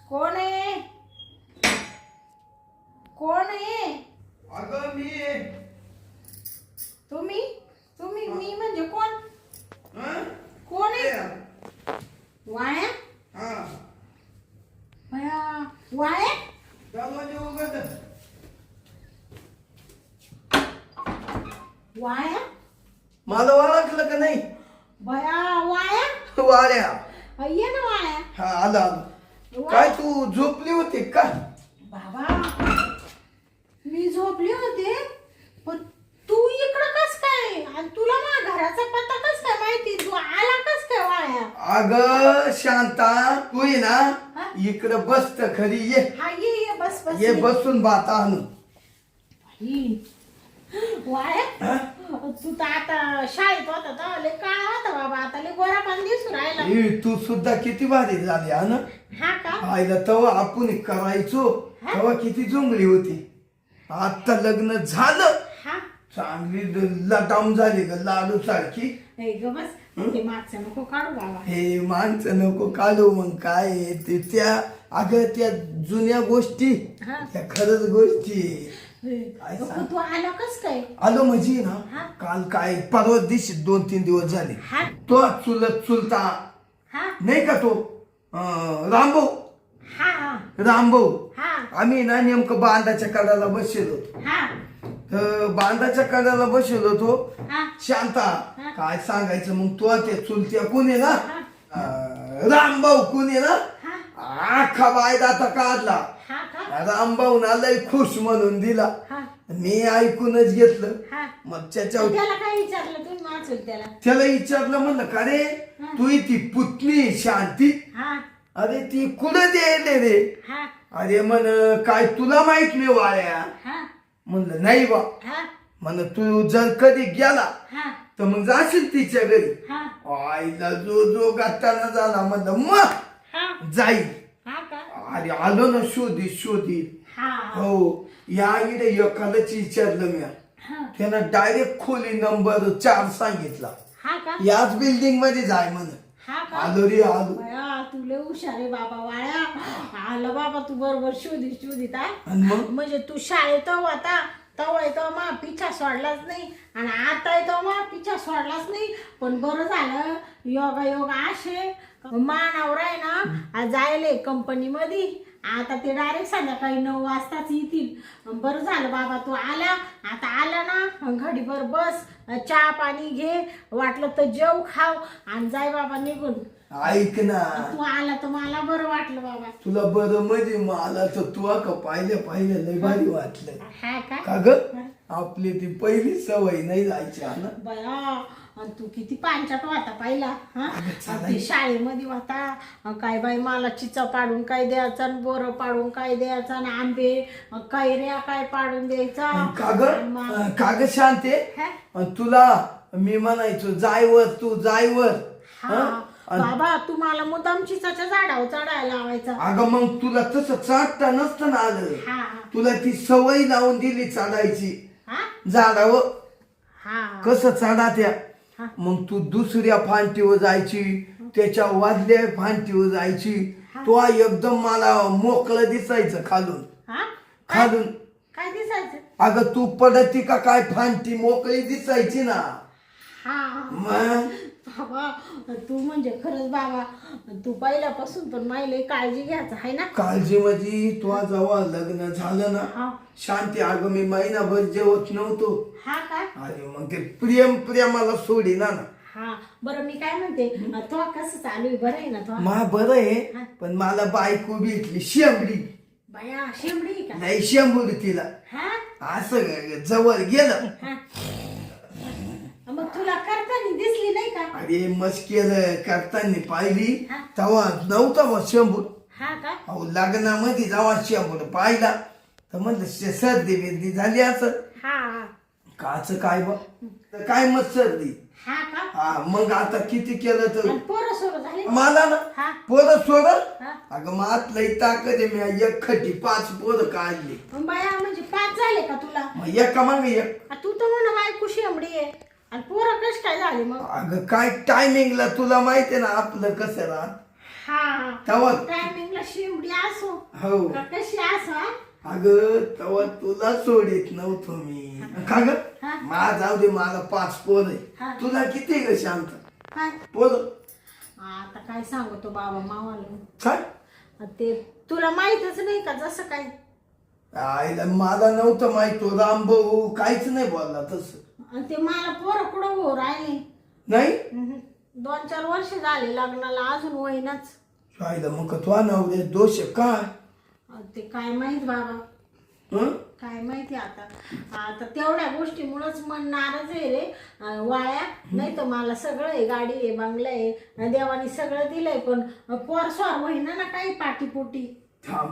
कोण आहे? कोण आहे? अगं मी तुम्ही तुम्ही मी म्हणजे कोण? हं? कोण आहे? वाया हा बया वाया दरवाजा उघड. वाया मला ओळखलं का नाही? बया वाया वाड्या ये ना वाया हा आला आलो. काय तू झोपली होती का? बाबा मी झोपले होते पण तू इकडं कस काय आणि तुला माझ्या घराचा पत्ता कस काय माहिती? तू आला कस काय वाया? अगं शांता तू ये ना हा? इकडं बस तर खरी ये. हा ये बस बस ये बसून बाता आणू. ही. वाया हा? तू तर आता शाळेत होता तर लय काळ होता बाबा आता लय गोरा पण दिसून राहिला. ए, तू सुद्धा किती भारी झाली हा ना? हा का? आईला तेव्हा आपण करायचो हा? तेव्हा किती जुंगली होती. आता लग्न झालं हा चांगली लटाम झाली ग लाडू सारखी. ए ग बस ते मागचं नको काढू बाबा. हे माणसं नको काढू मग काय आहे ते त्या अगं त्या जुन्या गोष्टी हा. त्या खरंच गोष्टी आहे. काय अगं, सांग? तू आला कस काय? आलो म्हणजे ना हा. काल काय परवा दिवशी 2-3 दिवस झाले हा तो चुलता हा नाही का तो रामभाऊ हा हा रामभाऊ हा आम्ही ना नेमकं बांधाच्या कडाला बसलेलो होतो. हा तर बांधाच्या कडाला बसलेलो होतो. हा शांता हा. काय सांगायचं मग तू ते चुलत्या कोण आहे ना हा. रामभाऊ कोण आहे ना हा आखा बायदाता काढला. हा का? रामभाऊ ना लय खुश म्हणून दिला. हा मी ऐकूनच घेतलं. हा मग त्याच्यावर त्याला काय विचारलं तुम्ही माणसं त्याला? त्याला विचारलं म्हणलं का रे तू ती पुतणी शांती हा अरे ती कुठं द्यायले रे? हा अरे म्हण काय तुला माहित नाही वाळ्या? हा म्हणलं नाही बा. हा म्हण तू जर कधी गेला हा तर मग जाशील तिच्या घरी. हा आईला जो गाताना झाला म्हणलं मग हा जाईल. हा का? अरे आलो ना शोधित हा हो या इकडे एखादंच विचारलं मी हा त्यानं डायरेक्ट खोली नंबर 4 सांगितला. हा का? याच बिल्डिंग मध्ये जाय म्हण. हा का? आलो रे आलो. बया तू लय हुशार आहे बाबा वाळ्या. आलं बाबा तू बरोबर शोधित आहे. आणि मग म्हणजे तू शाळेत होता तेव्हा येतो मा पिछा सोडलाच नाही आणि आता येतो मा पिछा सोडलाच नाही. पण बरं झालं योगा असे मानावर आहे ना जायले कंपनीमध्ये. आता ते डायरेक्ट संध्याकाळी 9 वाजताच येतील. बरं झालं बाबा तू आला. आता आला ना घडीभर बस चहा पाणी घे वाटलं तर जेव खाव आणि जाय बाबा निघून. ऐक ना तू आला तर मला बरं वाटलं बाबा. तुला बरं मध्ये मला तर तू का पाहिलं लय भारी वाटलं. हा का? का ग आपली ती पहिली सवय नाही जायची हा ना. बया आणि तू किती पांचाट होता पहिला. हा चालायचं. ते शाळेमध्ये होता काय बाई मला चिचा पाडून काय द्यायचा आणि बोरं पाडून काय द्यायचा आणि आंबे कैऱ्या काय पाडून द्यायचा. का ग शांते हा? तुला मी म्हणायचो जायवर तू जायवर. हा बाबा तू मला मुद्दाम चिचाच्या झाडावर चढायला लावायचा. अगं मग तुला तसं चढता नसतं ना आलं. हा तुला ती सवय लावून दिली चढायची हा झाडावर. हा कसं चढा त्या हा. मग तू दुसऱ्या फांटीवर जायची त्याच्या वाजल्या फांटीवर जायची. तो एकदम मला मोकळं दिसायचं खालून हा खालून. काय दिसायचं? अगं तू पडती का काय फांटी मोकळी दिसायची ना. हा मग बाबा तू म्हणजे खरंच बाबा तू पहिल्यापासून पण मला काळजी घ्यायचं आहे ना. काळजी म्हणजे तुझा जेव्हा लग्न झालं ना हा शांती अगं मी महिनाभर जेवत नव्हतो. हा का? अरे मग ते प्रेमाला सोडी ना. हा बरं मी काय म्हणते तो कसं चालू आहे? बरं आहे ना तो? मा बरं आहे पण मला बायको भेटली शेंबडी. बाया शेंबडी का? नाही शेंबूड तिला हा असं जवळ गेलं. हा मग तुला करताना दिसली नाही का? अरे मस्केल करताना पाहिली हा. तेव्हा नव्हता बा शेंबूड. हा का? अहो लग्नामध्ये जेव्हा शेंबूड पाहिला तर म्हणलं सर्दी बिर्दी झाली असं. हा काच काय बा तर काय मग सर्दी. हा का? हा मग आता किती केलं तर आणि पोरं सोरं झाली? मला ना हा पोरं सोडत. हा अगं मात लई ताकद आहे मी एक खटी 5 पोरं काढली. मग बाया म्हणजे 5 झाले का तुला? मग एका मागे एक. तू तर म्हणा बायको शेंबडी आहे आणि पोरं कश काय झाली मग? अगं काय टायमिंगला तुला माहितीये ना आपलं कसं राहत. हा तेव्हा टायमिंगला शिवडी असो हो का कशी असो अगं तेव्हा तुला सोडित नव्हतो मी का ग मला जाऊ दे मला 5 पोर आहे तुला किती आहे ग शांत काय पोर आता काय सांगतो बाबा मावाला काय ते तुला माहितच नाही का जसं काय आईला मला नव्हतं माहित तो राम भाऊ काहीच नाही बोलला तसं आणि ते मला पोरं कुठं हो राहिले नाही 2-4 वर्ष झाले लग्नाला अजून होईनाच आईला मग तुझा नवरे दोष आहे काय ते काय माहित बाबा हं? काय माहिती आता आता तेवढ्या गोष्टीमुळेच मन नाराज आहे रे वाया नाही तर मला सगळं आहे गाडी आहे बंगला आहे देवानी सगळं दिलंय पण पोर स्वार होईना ना काही पाठीपोटी थांब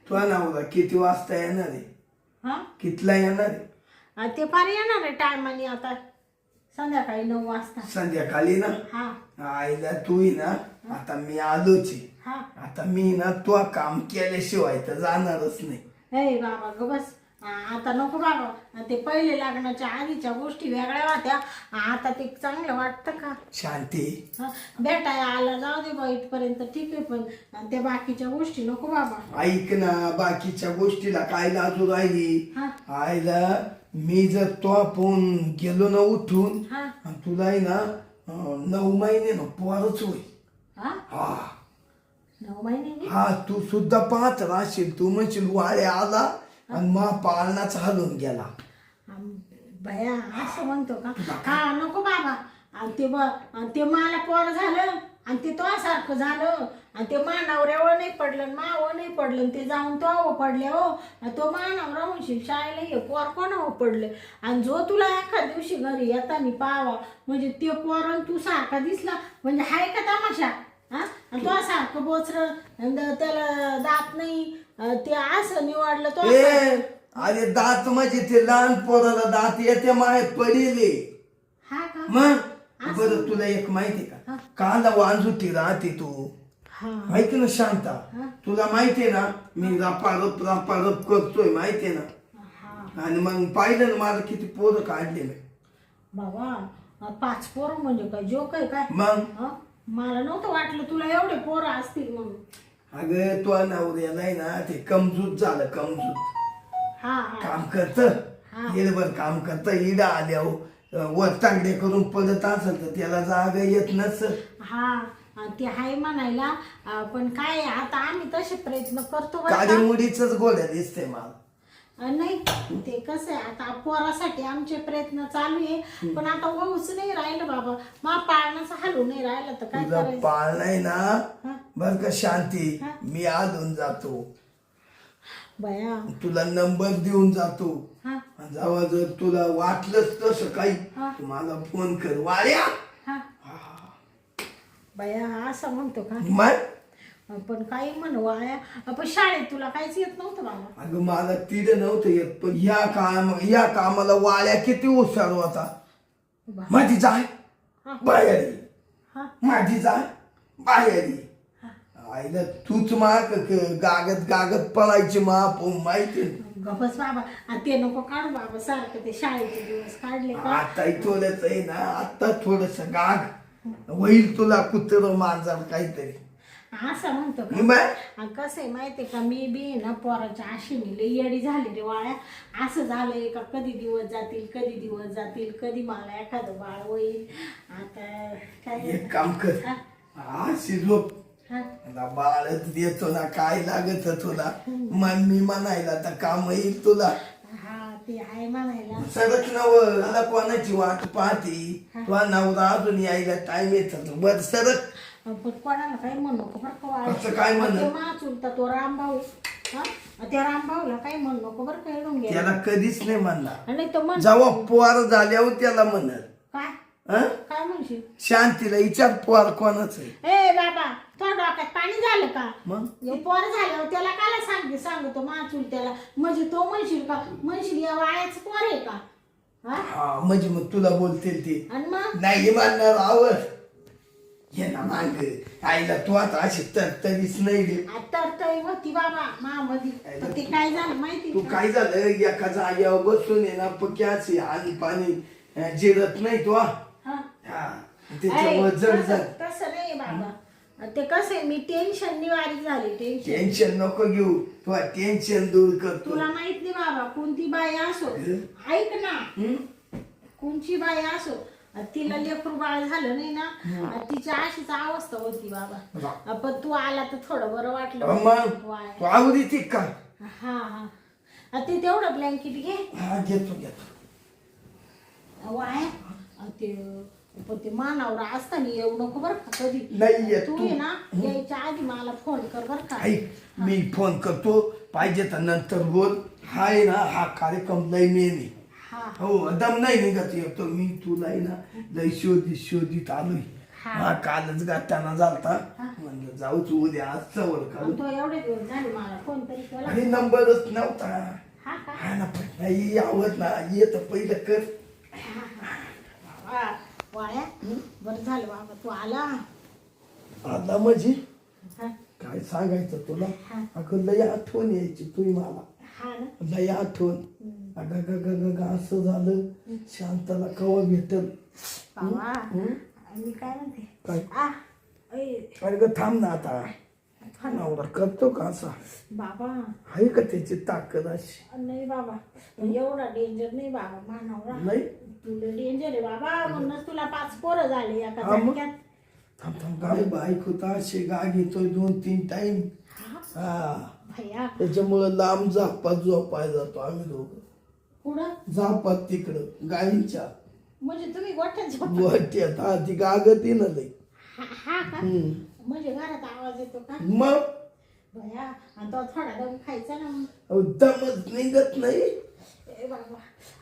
तुझा नवरा किती वाजता येणार आहे हा कितला येणार आहे ते फार येणार आहे टायमाने आता संध्याकाळी 9 वाजता संध्याकाळी ना हा आईला तू ना आता मी आलोच आहे. हा आता मी ना तो काम केल्याशिवाय तर जाणारच नाही हे बाबा ग बस आता नको बाबा ते पहिले लग्नाच्या आधीच्या गोष्टी वेगळ्या होत्या आता ते चांगलं वाटतं का शांती भेटाय आला जाऊ दे बा इथपर्यंत ठीक आहे पण त्या बाकीच्या गोष्टी नको बाबा ऐक ना बाकीच्या गोष्टीला काय लाजू राहिली हा आईला मी जर तो फोन गेलो ना उठून हा आणि तुला आहे ना 9 महिने ना पोरच होईल हा हा 9 महिने हा तू सुद्धा पाहत राहशील तू म्हणशील वाळे आला आणि मा पाळणाच हलून गेला भया असं म्हणतो का हा नको बाबा आणि ते मला पोर झालं आणि ते तो सारखं झालं आणि ते मानावऱ्यावर नाही पडलं मावं नाही पडलं ते जाऊन तो पडले हो तो मानावरा म्हणशील शाळेला हे पोर कोणावर पडले आणि जो तुला एखाद दिवशी घरी येताना पाहावा म्हणजे ते पोर तू सारखा दिसला म्हणजे हाय का तमाशा हा आणि तो सारखं बोचर त्याला दात नाही ते असं निवडलं तो अरे दात म्हणजे ते लहान पोराला दात येते माय पडिले हा का मग बरं तुला एक माहिती का काला वांजुटी राहते तू हा माहिती ना शांता तुला माहितीये ना मी रापारप करतोय माहितीये ना हा आणि मग पाहिलं ना मला किती पोरं काढले मी बाबा 5 पोरं म्हणजे काय जोक आहे काय मग मला नव्हतं वाटलं तुला एवढे पोरं असतील म्हणून अगं तो नवऱ्याला आहे ना ते कमजूत झालं कमजूत हा काम करत येडभर काम करत इडा आल्यावर वर तांगडे करून पडत असेल तर त्याला जागा येत नसत हा ते हाय म्हणायला पण काय आता आम्ही तसे प्रयत्न करतो बरं काळी का? मुडीच गोड्या दिसते मला नाही ते कसं आहे आता पोरासाठी आमचे प्रयत्न चालू आहे पण आता होऊच नाही राहिलं बाबा मा पाळण्याचं हालू नाही राहिलं तर काय तुझा करायचं पाळ नाही ना बर का शांती हा. मी आलून जातो बया तुला नंबर देऊन जातो हा आणि जेव्हा जर तुला वाटलंच तसं काही हा. तू मला फोन कर वाड्या हा बया असं म्हणतो का मग पण काही म्हण वाया पण शाळेत तुला काहीच येत नव्हतं बाबा अगं मला तिथं नव्हतं येत पण या कामाला वाड्या किती हुशार होता बा- माझी जाय हा. बाहेर ये. हा माझी जाय बाहेर ये. आईला तूच गागत पळायची माहिती गपच बाबा ते नको काढू बाबा सारखं ते शाळेचे दिवस काढले का आता थोडंच आहे ना आता थोडस गाग होईल तुला कुत्र मांजर काहीतरी असं म्हणतो का मग आणि कसं आहे माहितीये का मी बी ना पोराच्या आशेने लई येडी झाली रे वाळ्या असं झालंय का कधी दिवस जातील कधी मला एखादं बाळ होईल आता काय एक काम कर अशी झोप हा बाळच देतो ना काय लागत तुला मन मी म्हणायला तर काम येईल तुला हा ते आहे म्हणायला सरच नवरा कोणाची वाट पाहती तुझा नवरा अजून यायला टाइम येत बर सरक पण कोणाला काही म्हणू नको बरं का वाळ्या. कसं काय म्हणू? ते चुलता तो रामभाऊ हा त्या रामभाऊला काही म्हणू नको बरं का येऊन त्याला कधीच नाही म्हणणार नाही तर म्हण जेव्हा पोर झाल्यावर त्याला म्हणल काय हं? काय म्हणशील शांतीला विचार पोर कोणाच आहे ए बाबा तो डोक्यात पाणी झालं का मग हे पोर झाल्यावर त्याला काला सांगतो माचूल त्याला म्हणजे तो म्हणशील या वाळ्याच पोर आहे का हा हा म्हणजे मग तुला बोलतील ते आणि मग नाही म्हणणार आवड ये ना मांग आईला तू आता अशी तरीच नाही रे आता तर होती बाबा मामध्ये पण ते काय झालं माहिती तू का? काय झालं एका जाग्यावर बसून ये ना पक्याची आणि पाणी जिरत नाही तू हा. हा त्याच्यामुळे जड तसं झालं तसं नाही बाबा ते कसं आहे मी टेन्शन निवारी झाली टेन्शन. टेन्शन नको घेऊ, तुला टेन्शन दूर करतो. तुला माहित नाही बाबा कोणती बाई असो, ऐक ना, कोणची बाई असो तिला लेकरू बाळ झालं नाही ना तिची अशीच अवस्था होती बाबा. पण तू आला तर थोडं बरं वाटलं. मग वाया. तू आवडीची का? हा हा ते तेवढं ब्लँकेट घे. हा घेतो घेतो. वाया ते पण ते मानावर असताना येऊ नको बरं का कधी. नाही येत तू तू. ये ना यायच्या आधी मला फोन कर बरं का. ऐक, मी फोन करतो, पाहिजे तर नंतर बोल. हाय ना हा कार्यक्रम लय मेन हा हो, दम नाही निघत येतो मी. तुला आहे ना लय शोधित आलोय. हा कालच गाठाना झालता, म्हणलं जाऊच उद्या आज चवळ काढू. तो एवढे दिवस झाले मला फोन तरी केला. अरे नंबरच नव्हता. हा का? हा ना, पण नाही आवड ना, येत पहिलं कर. वाया बरं झालं बाबा तू आला. आता म्हणजे हा काय सांगायचं तुला. हा. अगं लय आठवण यायची तुम्ही मला, हा ना. लय आठवण. अगं ग ग ग ग असं झालं, शांताला कवा भेटल. बाबा मी काय म्हणते काय? ऐ, अरे ग थांब ना आता. नवरा करतो का असा? बाबा आहे का त्याची ताकद अशी? नाही बाबा एवढा डेंजर नाही बाबा मानवरा. नाही. तुला डेंजर आहे बाबा, म्हणूनच तुला 5 पोरं झाले एका हा मग? झटक्यात. थांब थांब, काय बाईक होता असे गा घेतोय 2-3 टाइम. हा हा, भैया त्याच्यामुळं लांब झापात झोपाय जातो आम्ही दोघं. पुढं झापात तिकडं गाईंच्या म्हणजे तुम्ही गोठ्यात झोप. गोट्यात. हा ती गागती ना लई. हा का? म्हणजे घरात आवाज येतो का मग भैया? आणि तो थोडा दम खायचा ना मग. अहो, दमच निघत नाही. ए बाबा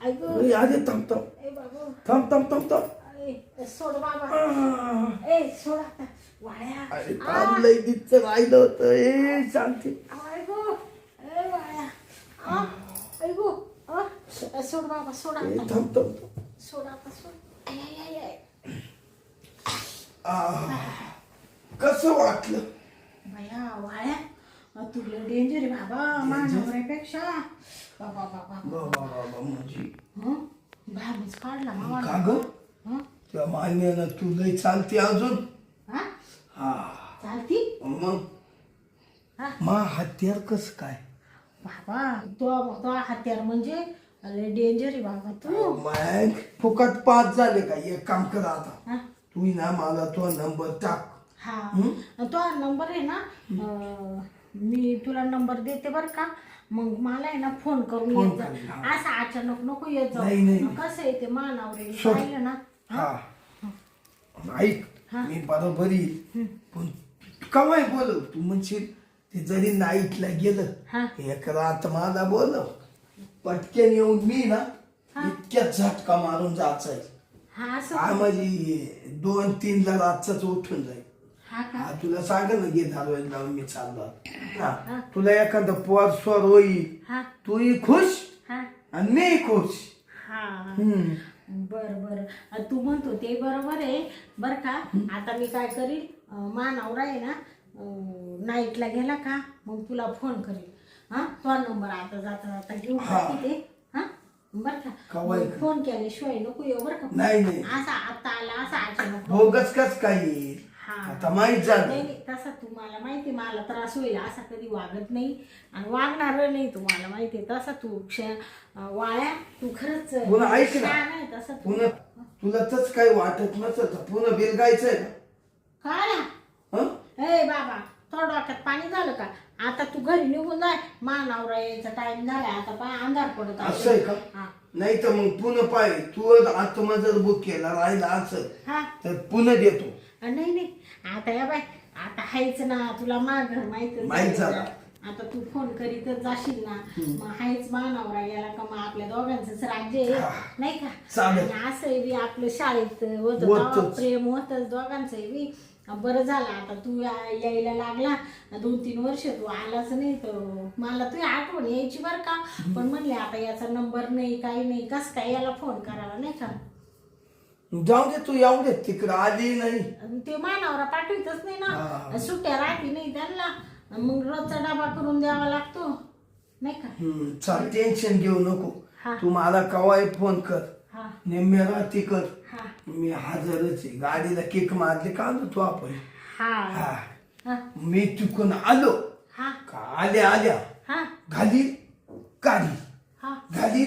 ऐक. अरे अरे थांब थांब ए बाबा थांब थांब थांब थांब. ए सोड बाबा. आह. ए सोड आता वाया. अरे काम लई दिवस राहिलं होतं. ए शांती. ऐकू ए वाया. ऐकू सोड बाबा सोड ए आता. थांब थांब थांब. सोड आता सोड. ए. कसं वाटलं? भैया वाया तुला डेंजर आहे बाबा मानवऱ्यापेक्षा. बाबा बाबा बाबा बाबा म्हणजे घाबीच काढला मामा. का ग? त्या मान्यानं तू लई चालते अजून. हा हा चालती मग हा मा हत्यार कस काय? बाबा तो हत्यार म्हणजे अरे डेंजर आहे बाबा तू. मग फुकट 5 झाले का? एक काम कर आता, हा तू ना मला तो नंबर टाक. हा तो नंबर आहे ना मी तुला नंबर देते बर का. मग मला आहे ना फोन करून फोन येत जा. कर, हा. असं अचानक नको येत जाऊ. नाही, नाही. कसं आहे ते मानावर सोड. पाहिलं ना. हा ऐक, हा. मी बरोबर येईल, पण कवाय बोलव तू म्हणशील ते जरी नाईटला गेलं हा एक रात मला बोलव, पटकन येऊन मी ना इतक्या झटका मारून जायचं. हा असं हा म्हणजे 2-3 ला रातच उठून जाईल. हा का? हा तुला सांग ना, घे धारवायला लावून मी चाललो. हा तुला एखादं पोर स्वर होईल, हा तूही खुश हा आणि मी खुश. हा हम्म. बर बर तू म्हणतो ते बरोबर आहे बर का. आता मी काय करील मानवरा आहे ना नाईटला गेला का मग तुला फोन करील. हा तो नंबर आता जाता जाता घेऊन टाकी ते. हा बर का. कवाई मग फोन केल्याशिवाय नको येऊ बर का. नाही नाही, असा आता आला असा अचानक भोगच कस काय येईल? हा आता माहित झालं. नाही नाही, तसा तुम्हाला माहिती मला त्रास होईल असा कधी वागत नाही आणि वागणार नाही. तुम्हाला माहिती आहे तसा तू वाया तू खरंच पुन्हा ऐक ना. छान आहे तसा तू. पुन्हा तुला तच काही वाटत नसत पुन्हा बिल गायचंय ना? काय हं? ए बाबा तो डोक्यात पाणी झालं का? आता तू घरी निघून जाय. मानावरा यायचा टाइम झालाय आता. पाय अंधार पडत असं आहे का? हा नाही तर मग पुन्हा पाय, तू आत्मा जर बुक केला राहिला असं हा तर पुन्हा देतो. नाही नाही आता या बाय आता हायच ना तुला माघ माहित झालं. आता तू फोन करीतच जाशील ना मग हायच मानावरा गेला का मग आपल्या दोघांचंच राज्य आहे नाही का. चालेल. आणि असं बी आपलं शाळेत होतं होतंच. तेव्हा प्रेम होतच दोघांचं बी. बरं झालं आता तू यायला लागला. 2-3 वर्ष तू आलाच नाही तर मला तुझी आठवण यायची बरं का. पण म्हणले आता याचा नंबर नाही काही नाही कस काय याला फोन करावा नाही का. जाऊ दे, तू येऊ दे, तिकडं आली नाही. आणि ते मानावरा पाठवितच नाही हा. ना. सुट्ट्या राहते नाही त्यांना मग रोजचा डबा करून द्यावा लागतो नाही का. चाल, टेन्शन घेऊ नको. हा तू मला कवाय फोन कर, हा नेम्या राती कर, हा मी हजरच आहे. गाडीला किक मारली का तू आपण. हा हा हा मी चुकून आलो हा का आल्या आल्या हा घाली काढी हा घाली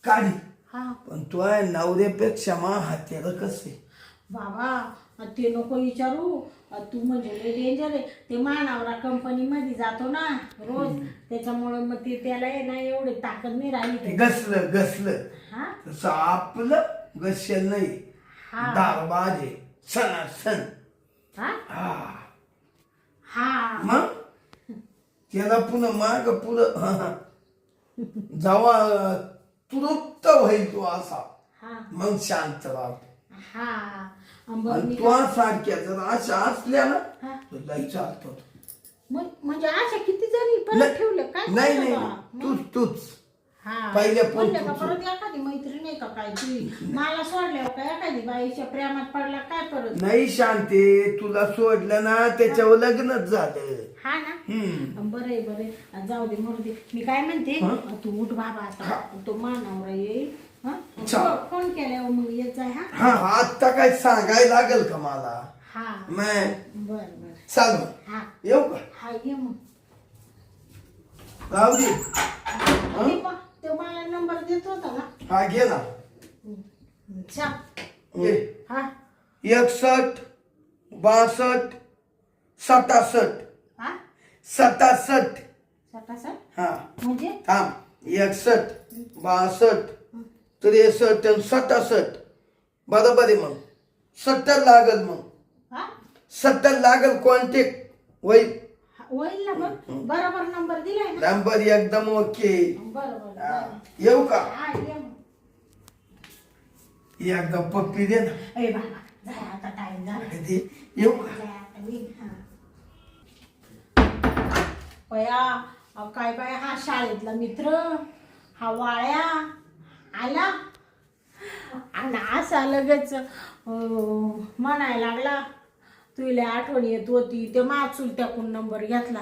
काढी हा पण तो आहे नवऱ्यापेक्षा मा हात्याला कसे बाबा ते नको विचारू तू म्हणजे लय डेंजर आहे ते मानावरा कंपनीमध्ये जातो ना रोज त्याच्यामुळे मग ते त्याला आहे ना एवढे ताकद नाही राहिली ते त्याची. घसलं हा तसं आपलं घसेल नाही हा. दारबाज आहे सणासण हा हा हा मग त्याला पुन्हा माग पुढं जेव्हा तृप्त होईल तो असा हा मग शांत राहतो हा बरं आणि मी तो सारख्या जर अशा असल्या ना हा. तर लई चालतो म्हणजे अशा किती जणी परत ठेवले काय नाही करतो नाही बा? तूच हा पहिल्या म्हणलं का पोटी. परत एखादी मैत्रीण आहे का काय तुझी मला सोडल्यावर काय एखादी बाईच्या प्रेमात पडला काय परत नाही शांती तुला सोडलं ना त्याच्यावर लग्नच झालं हा ना बरं आहे बरं आहे. जाऊ दे मरू दे मी काय म्हणते तू उठ बाबा आता तो मानावरा येईल हा चाल. फोन केल्यावर मग येत जाय हा हा आता काय सांगायला लागेल का मला हा मग बर बर चालू हा येऊ का हा ये मग राहू दे ते मला नंबर देत होता ना हा घे ना सांग घे हा 61 62 67 हा 67 सटासट हा म्हणजे थांब 61 62 63 आणि 67 बरोबर आहे मग 70 लागल मग हा 70 लागल कॉन्टॅक्ट होईल होईल ना बघ बरोबर नंबर दिलाय ना नंबर एकदम ओके बरोबर हा. येऊ का हा ये मग एकदम पप्पी दे ना ए बाबा जाय आता टाइम झाला दे. येऊ का जाय आता निघ, हा. पया काय बाय हा शाळेतला मित्र हा वाळ्या आला आणि असा लगेच म्हणायला लागला तुला आठवण येत होती ते माचूल त्याकून नंबर घेतला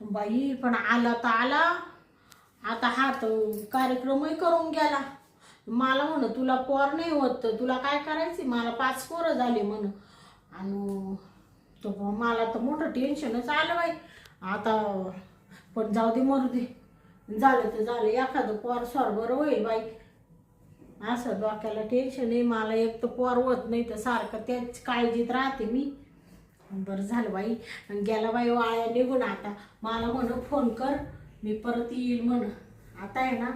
बाई पण आला तर आला आता हा तर कार्यक्रमही करून गेला मला म्हण तुला पोर नाही होत तर तुला काय करायचे मला 5 पोरं झाले म्हण आणि तो मला तर मोठं टेन्शनच आलं बाई आता पण जाऊ दे मरू दे झालं तर झालं एखादं पोर स्वर बरं होईल बाई असं डोक्याला टेन्शन आहे मला एक तर पोर होत नाही तर सारखं त्याच काळजीत राहते मी बरं झालं बाई आणि गेला बाई वाळ्या निघून आता मला म्हण फोन कर मी परत येईल म्हण आता आहे ना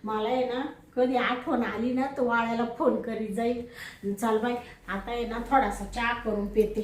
मला आहे ना कधी आठवण आली ना तर वाळ्याला फोन करी जाईल चाल बाई आता आहे ना थोडासा चहा करून पिते